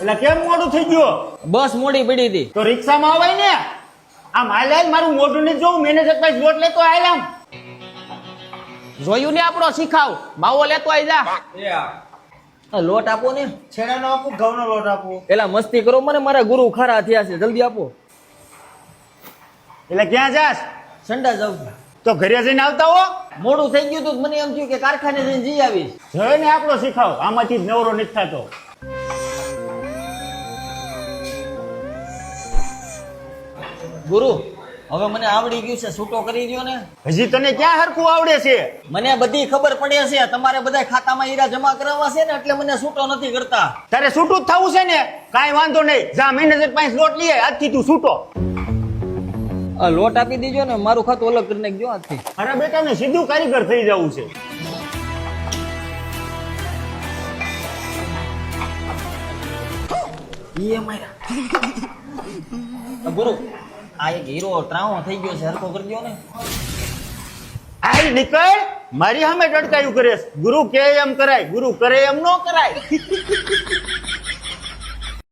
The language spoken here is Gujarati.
એટલે કેમ મોડું થઈ ગયું? બસ મોડી પડી હતી. તો રિક્ષામાં આવાય ને. આમ હાલ મારું મોઢું ને જોઉં મેનેજર પાસે લોટ લેતો આય આમ. જોયું ને આપણો શીખાવ માવો લેતો આઈ જા. લોટ આપો ને. છેડાનો આપું, ઘઉંનો લોટ આપું. પેલા મસ્તી કરો મને, મારા ગુરુ ખરા થયા છે, જલ્દી આપો. એટલે ક્યાં જાસ? સંડા જાઉં છું. તો ઘરે જઈને આવતા હો. મોડું થઈ ગયું તો મને એમ થયું કે કારખાને જઈને જઈ આવીશ. જોઈ ને આપણો શીખાવ, આમાંથી જ નવરો નથી થતો. ગુરુ હવે મને આવડી ગયું છે, છૂટો કરી દ્યો ને. હજી તને ક્યાં હરખું આવડે છે? મને બધી ખબર પડે છે, તમારે બધા ખાતામાં હીરા જમા કરાવવા છે ને એટલે મને છૂટો નથી કરતા. તારે છૂટું જ થવું છે ને? કાંઈ વાંધો નહીં, જા મેનેજર પાસે લોટ લઈએ, આજથી તું છૂટો. આ લોટ આપી દીજો ને, મારું ખાતું અલગ કરી નાખજો આજથી. અરે બેટા ને સીધું કારીગર થઈ જવું છે. ગુરુ આ એક હીરો ટ્રાવો થઈ ગયો છે, હરખો કરી દો ને. આઈ નીકળ, મારી સામે ટડકાયું કરે છે. ગુરુ કે એમ કરાય, ગુરુ કરે એમ ન કરાય.